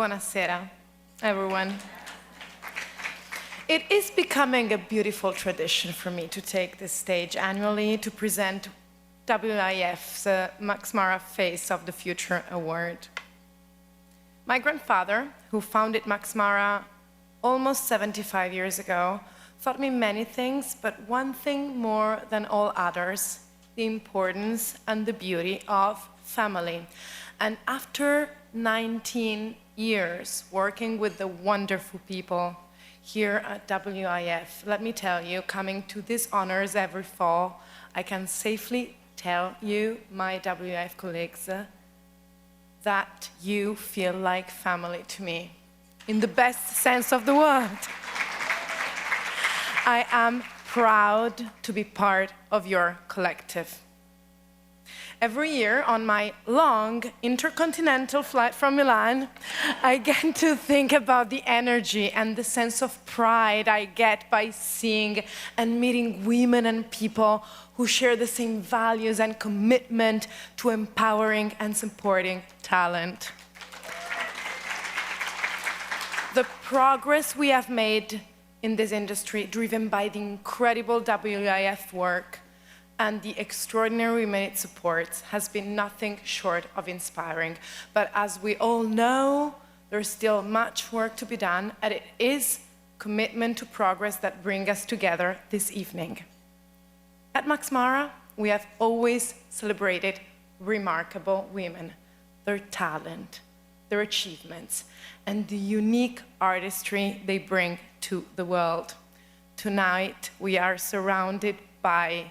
Buonasera, everyone. It is becoming a beautiful tradition for me to take this stage annually to present WIF's Max Mara Face of the Future Award. My grandfather, who founded Max Mara almost 75 years ago, taught me many things, but one thing more than all others, the importance and the beauty of family. And after 19 years working with the wonderful people here at WIF, let me tell you, coming to these honors every fall, I can safely tell you, my WIF colleagues, that you feel like family to me, in the best sense of the word. I am proud to be part of your collective. Every year on my long intercontinental flight from Milan, I get to think about the energy and the sense of pride I get by seeing and meeting women and people who share the same values and commitment to empowering and supporting talent. The progress we have made in this industry, driven by the incredible WIF work and the extraordinary women it supports, has been nothing short of inspiring. But as we all know, there's still much work to be done, and it is commitment to progress that brings us together this evening. At Max Mara, we have always celebrated remarkable women, their talent, their achievements, and the unique artistry they bring to the world. Tonight, we are surrounded by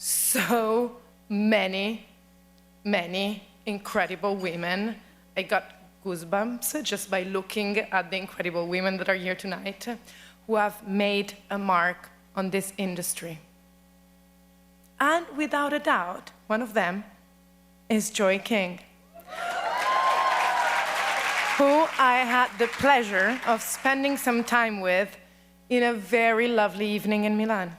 so many incredible women. I got goosebumps just by looking at the incredible women that are here tonight, who have made a mark on this industry. And without a doubt, one of them is Joy King, who I had the pleasure of spending some time with in a very lovely evening in Milan.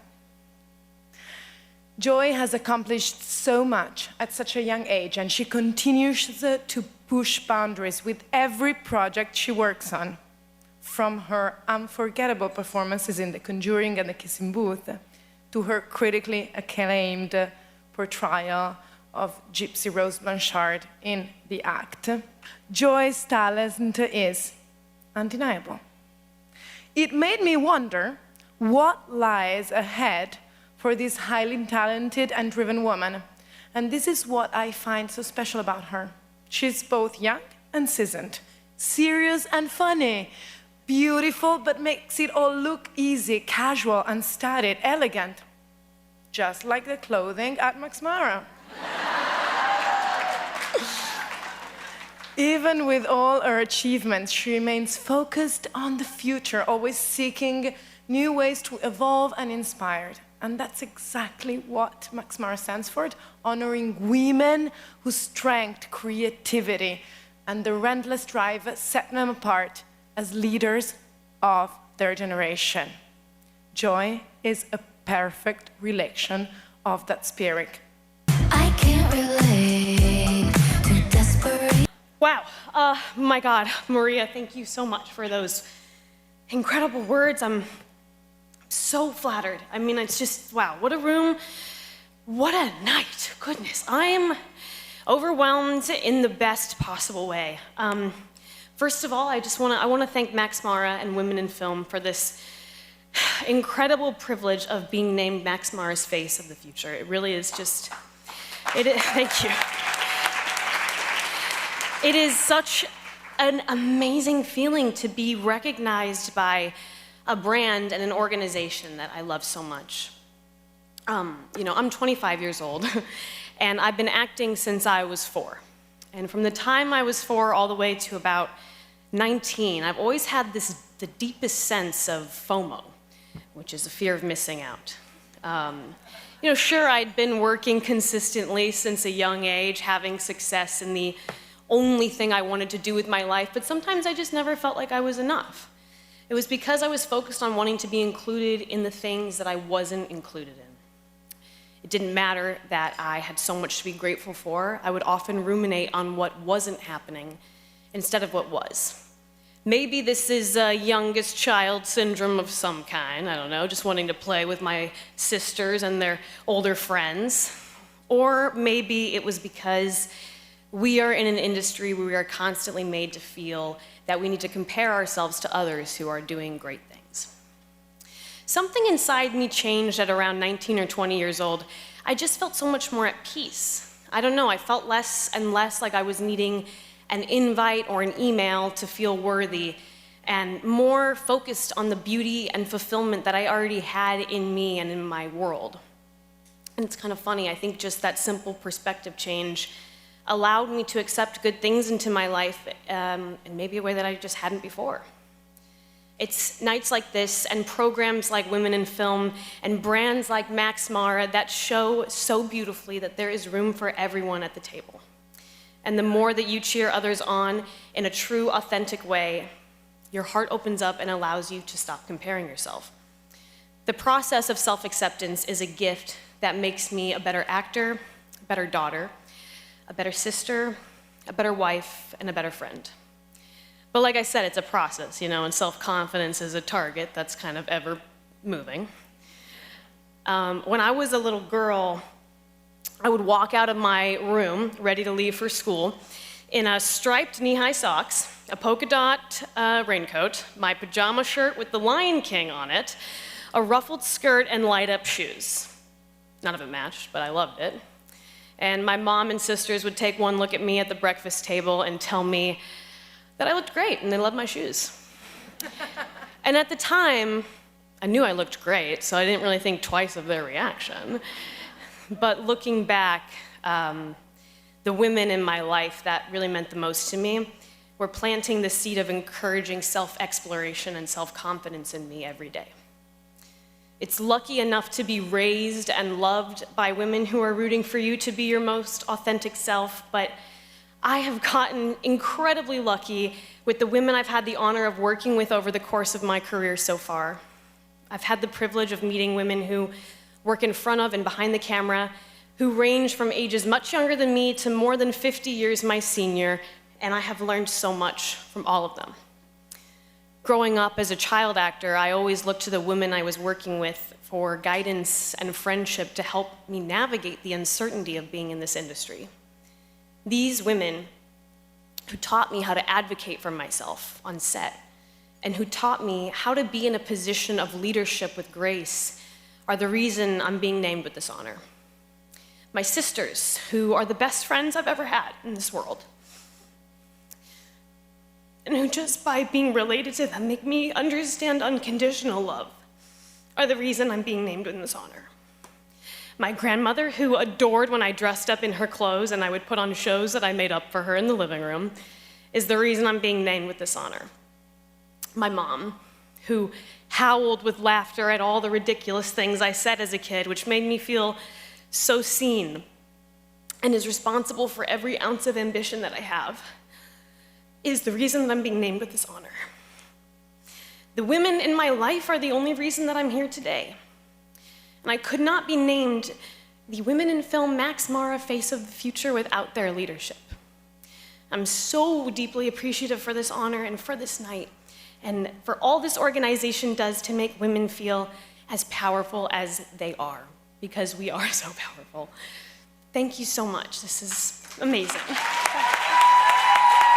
Joy has accomplished so much at such a young age, and she continues to push boundaries with every project she works on, from her unforgettable performances in The Conjuring and The Kissing Booth, to her critically acclaimed portrayal of Gypsy Rose Blanchard in The Act. Joy's talent is undeniable. It made me wonder what lies ahead for this highly talented and driven woman. And this is what I find so special about her. She's both young and seasoned, serious and funny, beautiful but makes it all look easy, casual and studied, elegant, just like the clothing at Max Mara. Even with all her achievements, she remains focused on the future, always seeking new ways to evolve and inspire. And that's exactly what Max Mara stands for, honoring women whose strength, creativity, and the relentless drive set them apart as leaders of their generation. Joy is a perfect relation of that spirit. I can't relate to desperation. Wow, my God, Maria, thank you so much for those incredible words. I'm so flattered. I mean, it's just, wow, what a room, what a night, goodness. I'm overwhelmed in the best possible way. First of all, I want to thank Max Mara and Women in Film for this incredible privilege of being named Max Mara's Face of the Future. It really is just, thank you. It is such an amazing feeling to be recognized by a brand and an organization that I love so much. You know, I'm 25 years old, and I've been acting since I was 4. And from the time I was 4 all the way to about 19, I've always had the deepest sense of FOMO, which is a fear of missing out. You know, sure, I'd been working consistently since a young age, having success in the only thing I wanted to do with my life, but sometimes I just never felt like I was enough. It was because I was focused on wanting to be included in the things that I wasn't included in. It didn't matter that I had so much to be grateful for. I would often ruminate on what wasn't happening instead of what was. Maybe this is a youngest child syndrome of some kind, I don't know, just wanting to play with my sisters and their older friends. Or maybe it was because we are in an industry where we are constantly made to feel that we need to compare ourselves to others who are doing great things. Something inside me changed at around 19 or 20 years old. I just felt so much more at peace. I don't know, I felt less and less like I was needing an invite or an email to feel worthy, and more focused on the beauty and fulfillment that I already had in me and in my world. And it's kind of funny, I think just that simple perspective change allowed me to accept good things into my life in maybe a way that I just hadn't before. It's nights like this and programs like Women in Film and brands like Max Mara that show so beautifully that there is room for everyone at the table. And the more that you cheer others on in a true, authentic way, your heart opens up and allows you to stop comparing yourself. The process of self-acceptance is a gift that makes me a better actor, a better daughter, a better sister, a better wife, and a better friend. But like I said, it's a process, you know, and self-confidence is a target that's kind of ever moving. When I was a little girl, I would walk out of my room, ready to leave for school, in a striped knee-high socks, a polka dot raincoat, my pajama shirt with the Lion King on it, a ruffled skirt, and light-up shoes. None of it matched, but I loved it. And my mom and sisters would take one look at me at the breakfast table and tell me that I looked great and they loved my shoes. And at the time, I knew I looked great, so I didn't really think twice of their reaction. But looking back, the women in my life that really meant the most to me were planting the seed of encouraging self-exploration and self-confidence in me every day. It's lucky enough to be raised and loved by women who are rooting for you to be your most authentic self, but I have gotten incredibly lucky with the women I've had the honor of working with over the course of my career so far. I've had the privilege of meeting women who work in front of and behind the camera, who range from ages much younger than me to more than 50 years my senior, and I have learned so much from all of them. Growing up as a child actor, I always looked to the women I was working with for guidance and friendship to help me navigate the uncertainty of being in this industry. These women who taught me how to advocate for myself on set, and who taught me how to be in a position of leadership with grace, are the reason I'm being named with this honor. My sisters, who are the best friends I've ever had in this world, and who just by being related to them make me understand unconditional love, are the reason I'm being named in this honor. My grandmother, who adored when I dressed up in her clothes and I would put on shows that I made up for her in the living room, is the reason I'm being named with this honor. My mom, who howled with laughter at all the ridiculous things I said as a kid, which made me feel so seen, and is responsible for every ounce of ambition that I have, is the reason that I'm being named with this honor. The women in my life are the only reason that I'm here today. And I could not be named the Women in Film Max Mara Face of the Future without their leadership. I'm so deeply appreciative for this honor and for this night, and for all this organization does to make women feel as powerful as they are, because we are so powerful. Thank you so much. This is amazing.